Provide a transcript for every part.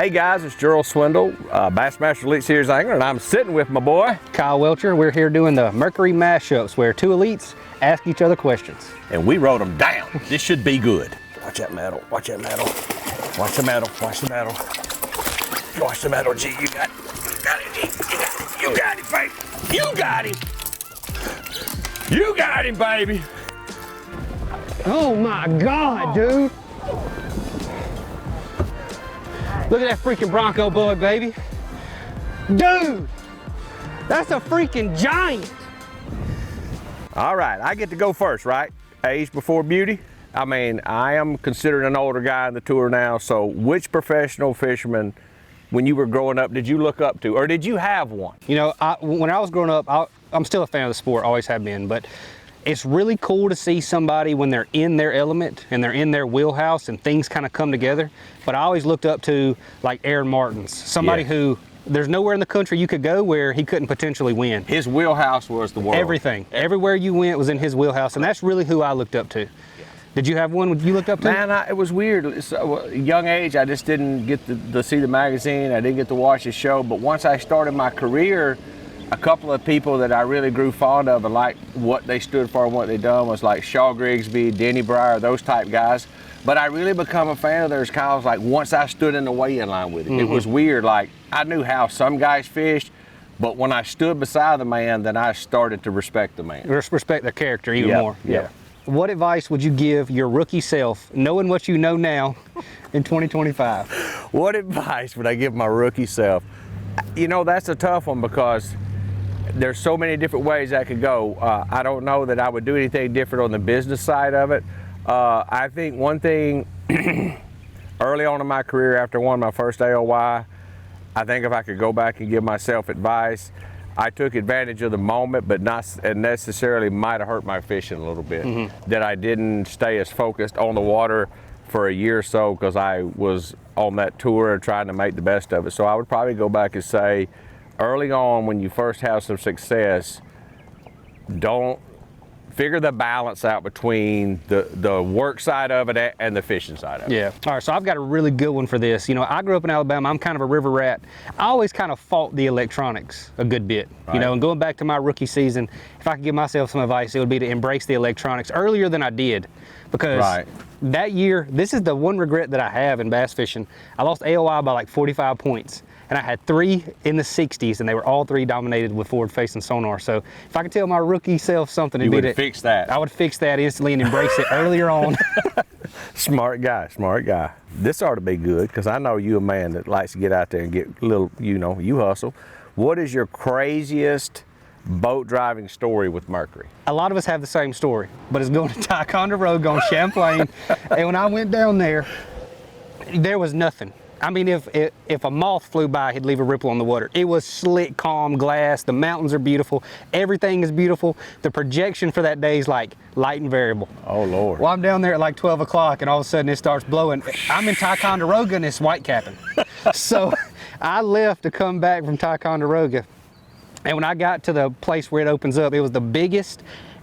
Hey guys, it's Gerald Swindle, Bassmaster Elite Series angler, and I'm sitting with my boy Kyle Welcher. We're here doing the Mercury Mashups where two elites ask each other questions. and we wrote them down. This should be good. Watch that metal, watch that metal. Watch the metal, watch the metal. Watch the metal, G, you got it, G, you got it, baby. You got him. You got him, baby. Oh my God, dude. Look at that freaking Bronco bug, baby. Dude, that's a freaking giant. All right, I get to go first, right? Age before beauty. I mean, I am considered an older guy in the tour now, so which professional fisherman, when you were growing up, did you look up to, or did you have one? You know, when I was growing up, I'm still a fan of the sport, always have been, but it's really cool to see somebody when they're in their element and they're in their wheelhouse and things kind of come together. But I always looked up to like Aaron Martins, somebody who there's nowhere in the country you could go where he couldn't potentially win. His wheelhouse was the world. Everything, everywhere you went was in his wheelhouse, and that's really who I looked up to. Did you have one you looked up to? Man, it was weird. So, young age, I just didn't get to see the magazine. I didn't get to watch the show. But once I started my career, a couple of people that I really grew fond of and liked what they stood for and what they done was like Shaw Grigsby, Denny Breyer, those type guys. But I really become a fan of theirs, Kyle's, like once I stood in the weigh-in line with it. It was weird. Like I knew how some guys fished, but when I stood beside the man, then I started to respect the man. Respect their character even more. Yeah. What advice would you give your rookie self, knowing what you know now in 2025? What advice would I give my rookie self? You know, that's a tough one because there's so many different ways that could go. I don't know that I would do anything different on the business side of it. I think one thing early on in my career after I won my first AOY, I think if I could go back and give myself advice, I took advantage of the moment, but not necessarily might have hurt my fishing a little bit. That I didn't stay as focused on the water for a year or so because I was on that tour trying to make the best of it. So I would probably go back and say, early on when you first have some success, don't figure the balance out between the work side of it and the fishing side of it. Yeah. All right, so I've got a really good one for this. You know, I grew up in Alabama. I'm kind of a river rat. I always kind of fought the electronics a good bit. You know, and going back to my rookie season, if I could give myself some advice, it would be to embrace the electronics earlier than I did. Because that year, this is the one regret that I have in bass fishing. I lost AOI by like 45 points. And I had 3 in the 60s, and they were all 3 dominated with forward-facing sonar. So if I could tell my rookie self something, you would fix that. I would fix that instantly and embrace it earlier on. Smart guy, smart guy. This ought to be good because I know you a man that likes to get out there and get a little, you know, you hustle. What is your craziest boat driving story with Mercury? A lot of us have the same story, but it's going to Ticonderoga Road, going Champlain. And when I went down there, there was nothing. I mean, if a moth flew by, he'd leave a ripple on the water. It was slick, calm glass. The mountains are beautiful. Everything is beautiful. The projection for that day is like light and variable. Oh, Lord. Well, I'm down there at like 12 o'clock, and all of a sudden it starts blowing. I'm in Ticonderoga, and it's white capping. So I left to come back from Ticonderoga. And when I got to the place where it opens up, it was the biggest.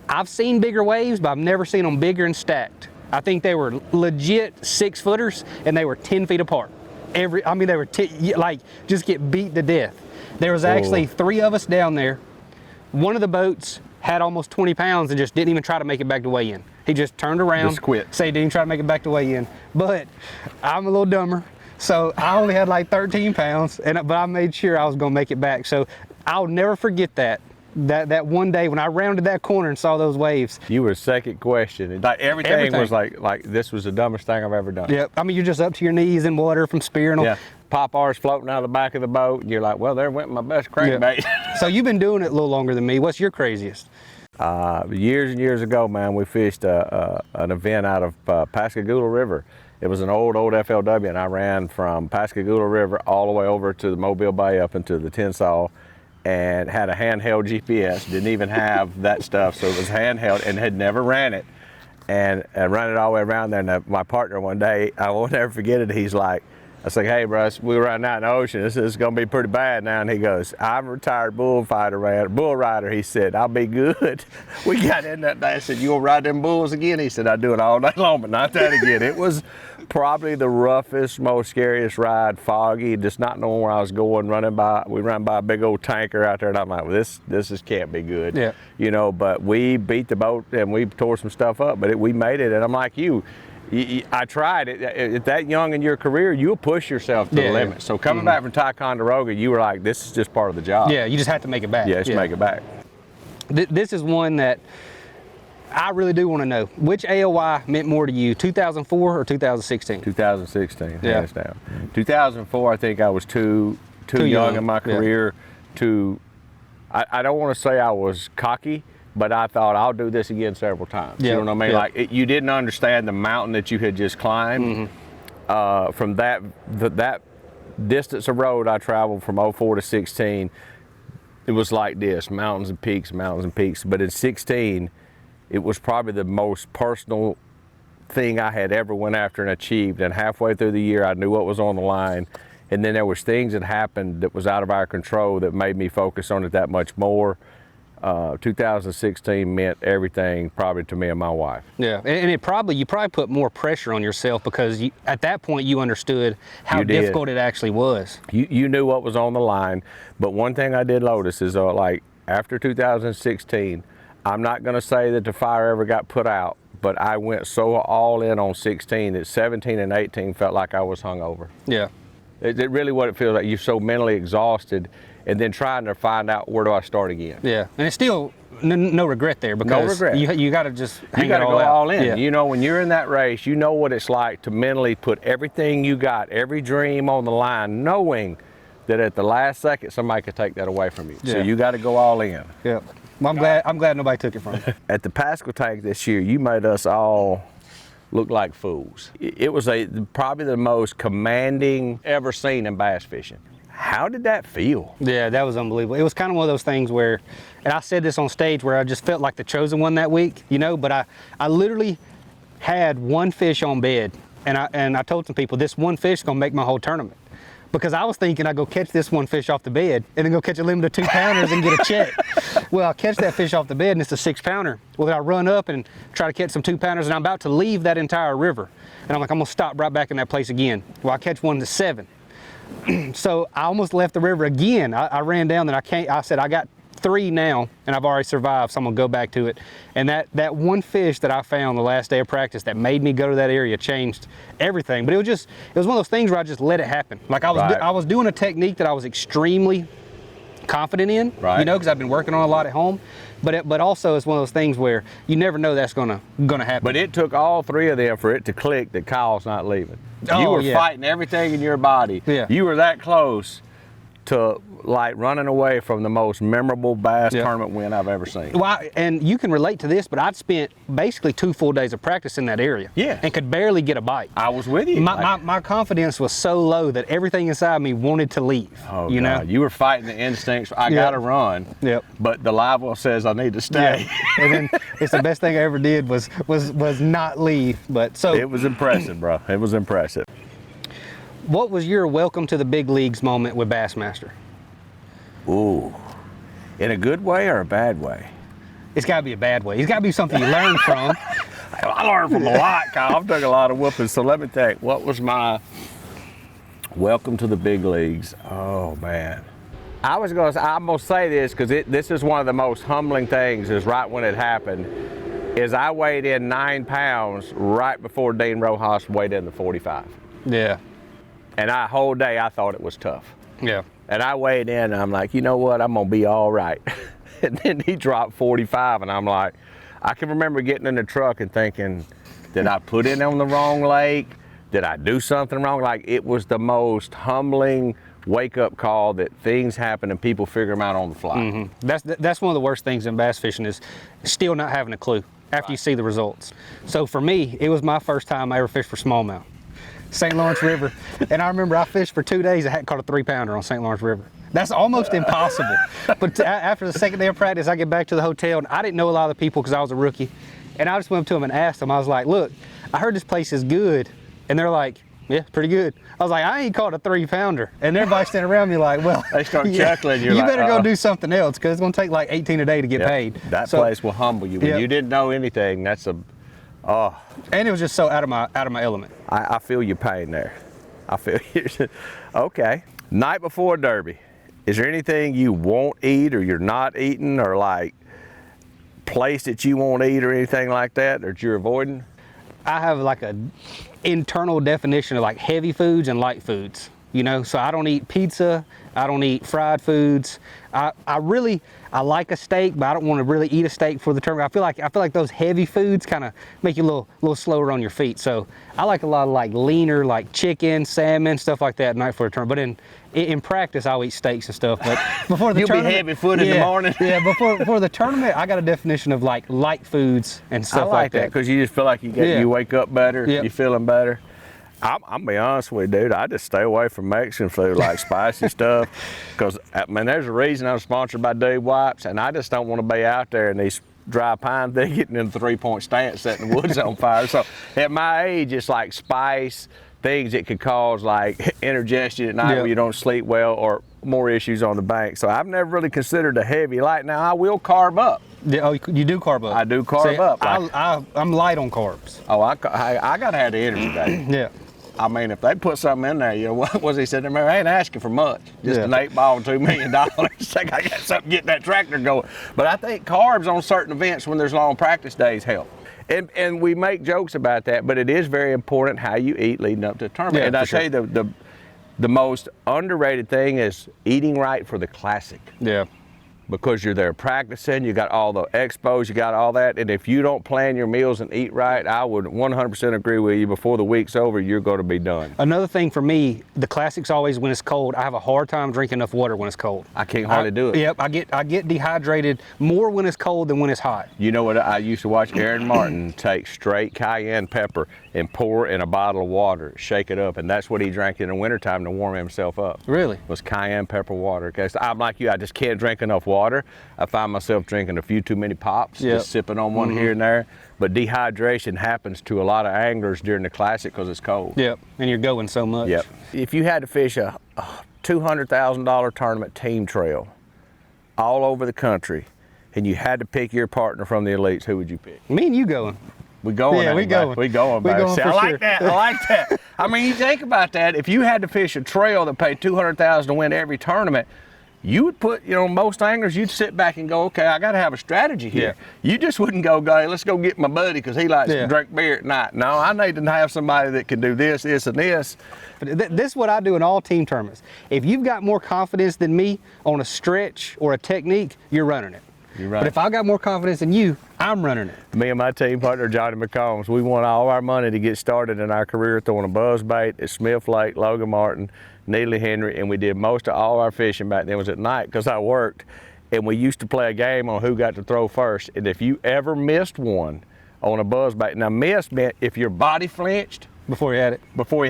I've seen bigger waves, but I've never seen them bigger and stacked. I think they were legit 6-footers, and they were 10 feet apart. They were like just get beat to death. There was actually 3 of us down there. One of the boats had almost 20 pounds and just didn't even try to make it back to weigh in. He just turned around, just quit. Say didn't try to make it back to weigh in. But I'm a little dumber, so I only had like 13 pounds, but I made sure I was gonna make it back. So I'll never forget that one day when I rounded that corner and saw those waves. You were second question. Like everything was like this was the dumbest thing I've ever done. Yep. I mean, you're just up to your knees in water from spearing them. Yeah. Pop-R's floating out of the back of the boat, and you're like, well, there went my best crankbait. So you've been doing it a little longer than me. What's your craziest? Years and years ago, man, we fished an event out of Pasquotank River. It was an old FLW, and I ran from Pasquotank River all the way over to the Mobile Bay up into the Tensas, and had a handheld GPS, didn't even have that stuff, so it was handheld and had never ran it. And ran it all the way around there, and my partner one day, I won't never forget it, he's like, I was like, hey, bro, we were right now in the ocean. This is going to be pretty bad now. And he goes, I'm a retired bull rider. He said, I'll be good. We got in that day. I said, you going to ride them bulls again? He said, I do it all day long, but not that again. It was Probably the roughest, most scariest ride, foggy, just not knowing where I was going, we ran by a big old tanker out there, and I'm like, well, this just can't be good. Yeah. You know, but we beat the boat and we tore some stuff up, but we made it, and I'm like you. I tried it. At that young in your career, you'll push yourself to the limit. So coming back from Ticonderoga, you were like, this is just part of the job. Yeah, you just have to make it back. Yeah, just make it back. This is one that I really do want to know. Which AOY meant more to you, 2004 or 2016? 2016, hands down. 2004, I think I was too young in my career to, I don't want to say I was cocky, but I thought I'll do this again several times. You know what I mean? Like you didn't understand the mountain that you had just climbed. From that distance of road I traveled from 04 to 16, it was like this, mountains and peaks, mountains and peaks. But in 16, it was probably the most personal thing I had ever went after and achieved. And halfway through the year, I knew what was on the line. And then there was things that happened that was out of our control that made me focus on it that much more. 2016 meant everything probably to me and my wife. Yeah, and you probably put more pressure on yourself because at that point you understood how difficult it actually was. You knew what was on the line, but one thing I did notice is like after 2016, I'm not going to say that the fire ever got put out, but I went so all in on 16 that 17 and 18 felt like I was hungover. Yeah. It really what it feels like. You're so mentally exhausted and then trying to find out where do I start again. Yeah, and it's still no regret there because no regret. You got to just you got to go all in. Yeah. You know, when you're in that race, you know what it's like to mentally put everything you got, every dream on the line, knowing that at the last second somebody could take that away from you. Yeah. So you got to go all in. Yeah. Well, I'm glad nobody took it from you. At the Pasquotank this year, you made us all look like fools. It was probably the most commanding ever seen in bass fishing. How did that feel? Yeah, that was unbelievable. It was kind of one of those things where, and I said this on stage, where I just felt like the chosen one that week, you know, but I literally had one fish on bed, and I told some people this one fish is gonna make my whole tournament. Because I was thinking I'd go catch this one fish off the bed and then go catch a limit of 2 pounders and get a check. Well, I catch that fish off the bed and it's a 6 pounder. Well, then I run up and try to catch some 2 pounders and I'm about to leave that entire river. And I'm like, I'm gonna stop right back in that place again. Well, I catch one to 7. So I almost left the river again. I ran down and I said, I got 3 now and I've already survived, so I'm gonna go back to it. And that one fish that I found the last day of practice that made me go to that area changed everything. But it was one of those things where I just let it happen. Like I was doing a technique that I was extremely confident in, you know, because I've been working on a lot at home. But also it's one of those things where you never know that's gonna happen. But it took all 3 of them for it to click that Kyle's not leaving. You were fighting everything in your body. Yeah. You were that close to like running away from the most memorable bass tournament win I've ever seen. Well, and you can relate to this, but I'd spent basically 2 full days of practice in that area. Yeah. And could barely get a bite. I was with you. My confidence was so low that everything inside me wanted to leave. Oh, you know? You were fighting the instincts. I gotta run. Yep. But the live well says I need to stay. Yeah. And then it's the best thing I ever did was not leave. But so it was impressive, bro. It was impressive. What was your welcome to the big leagues moment with Bassmaster? Ooh, in a good way or a bad way? It's got to be a bad way. It's got to be something you learned from. I learned from a lot, Kyle. I've done a lot of whoopings. So let me think, what was my welcome to the big leagues? Oh, man. I'm gonna say this because this is one of the most humbling things is right when it happened, is I weighed in 9 pounds right before Dean Rojas weighed in the 45. Yeah. And that whole day I thought it was tough. Yeah. And I weighed in and I'm like, you know what, I'm gonna be all right. And then he dropped 45 and I'm like, I can remember getting in the truck and thinking, did I put it on the wrong lake? Did I do something wrong? Like, it was the most humbling wake-up call that things happen and people figure them out on the fly. Mm-hmm. That's one of the worst things in bass fishing is still not having a clue after you see the results. So for me, it was my first time I ever fished for smallmouth. St. Lawrence River. And I remember I fished for 2 days. I hadn't caught a 3 pounder on St. Lawrence River. That's almost impossible. But after the second day of practice, I get back to the hotel and I didn't know a lot of the people because I was a rookie. And I just went up to them and asked them, I was like, look, I heard this place is good. And they're like, yeah, pretty good. I was like, I ain't caught a 3 pounder. And everybody standing around me like, well, they start chuckling. You better go do something else because it's going to take like 18 a day to get paid. That place will humble you. When you didn't know anything, that's a Oh, And it was just so out of my element. I feel your pain there. I feel you. Okay. Night before Derby, is there anything you won't eat or you're not eating, or like place that you won't eat or anything like that that you're avoiding? I have like a internal definition of like heavy foods and light foods, you know? So I don't eat pizza, I don't eat fried foods. I like a steak, but I don't want to really eat a steak for the tournament. I feel like those heavy foods kind of make you a little slower on your feet. So I like a lot of like leaner, like chicken, salmon, stuff like that night for the tournament. But in practice, I'll eat steaks and stuff. But before the tournament, you'll be heavy-footed in the morning. Yeah, before the tournament, I got a definition of like light foods and stuff I like that because you just feel like you wake up better, you're feeling better. I'm be honest with you, dude. I just stay away from Mexican food, like spicy stuff, because I mean, there's a reason I'm sponsored by Dude Wipes, and I just don't want to be out there in these dry pine thickets getting in the 3-point stance, setting the woods on fire. So at my age, it's like spice, things that could cause like indigestion at night where you don't sleep well, or more issues on the bank. So I've never really considered a heavy light. Now I will carb up. Yeah, oh, you do carb up? I do carb up. I'm light on carbs. Oh, I gotta have the energy, baby. Yeah. I mean, if they put something in there, you know, what was he said to me? I ain't asking for much, just an 8-ball and $2 million. Like I got something getting that tractor going. But I think carbs on certain events when there's long practice days help. And we make jokes about that, but it is very important how you eat leading up to the tournament. Yeah, and I tell you, the most underrated thing is eating right for the classic. Yeah. Because you're there practicing, you got all the expos, you got all that, and if you don't plan your meals and eat right, I would 100% agree with you, before the week's over, you're going to be done. Another thing for me, the classics always when it's cold, I have a hard time drinking enough water when it's cold. I can't hardly do it. Yep, I get dehydrated more when it's cold than when it's hot. You know what, I used to watch Aaron Martin take straight cayenne pepper and pour in a bottle of water, shake it up, and that's what he drank in the wintertime to warm himself up. Really? Was cayenne pepper water. Okay, so I'm like you, I just can't drink enough water. I find myself drinking a few too many pops, just sipping on one here and there. But dehydration happens to a lot of anglers during the classic because it's cold. Yep, and you're going so much. Yep. If you had to fish a $200,000 tournament team trail all over the country, and you had to pick your partner from the elites, who would you pick? Me and you going. We going. Yeah, we going. We going, baby. See, I like that. I like that. I mean, you think about that. If you had to fish a trail that paid $200,000 to win every tournament, you would put, you know, most anglers, you'd sit back and go, okay, I got to have a strategy here. Yeah. You just wouldn't go, hey, let's go get my buddy because he likes to drink beer at night. No, I need to have somebody that can do this, this, and this. But this is what I do in all team tournaments. If you've got more confidence than me on a stretch or a technique, you're running it. You're right. But if I got more confidence than you, I'm running it. Me and my team partner, Johnny McCombs, we won all our money to get started in our career throwing a buzz bait at Smith Lake, Logan Martin, Neely Henry, and we did most of all our fishing back then was at night because I worked, and we used to play a game on who got to throw first. And if you ever missed one on a buzz bait, now miss meant if your body flinched before you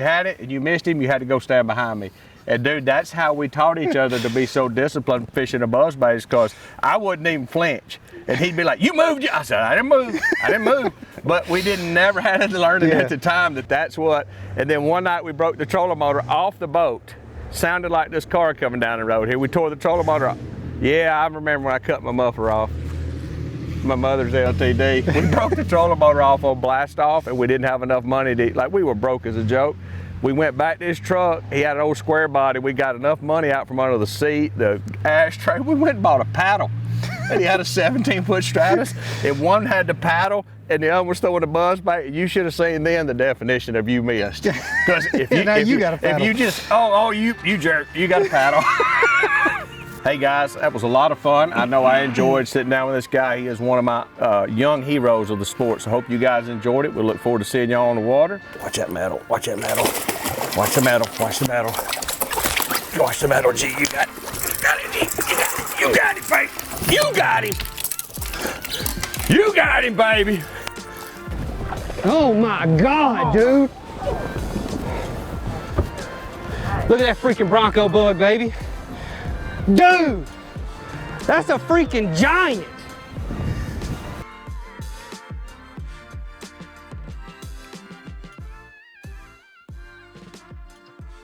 had it, and you missed him, you had to go stand behind me. And dude, that's how we taught each other to be so disciplined fishing a buzz bait, because I wouldn't even flinch. And he'd be like, you moved. I said, I didn't move. I didn't move. But we never had to learn it at the time that's what. And then one night we broke the trolling motor off the boat. Sounded like this car coming down the road here. We tore the trolling motor off. Yeah, I remember when I cut my muffler off. My mother's LTD. We broke the trolling motor off on blast off, and we didn't have enough money to eat. Like, we were broke as a joke. We went back to his truck. He had an old square body. We got enough money out from under the seat, the ashtray. We went and bought a paddle. And he had a 17-foot Stratus, and one had the paddle, and the other was throwing a buzz bait. You should have seen then the definition of you missed. Because if you you jerk, you got a paddle. Hey guys, that was a lot of fun. I know I enjoyed sitting down with this guy. He is one of my young heroes of the sport. So hope you guys enjoyed it. We look forward to seeing y'all on the water. Watch that metal. Watch that metal. Watch the metal. Watch the metal. Watch the metal, G. You got it. You got it, G. You got it, baby. You got him. You got him, baby. Oh my God, dude. Look at that freaking Bronco bug, baby. Dude, that's a freaking giant.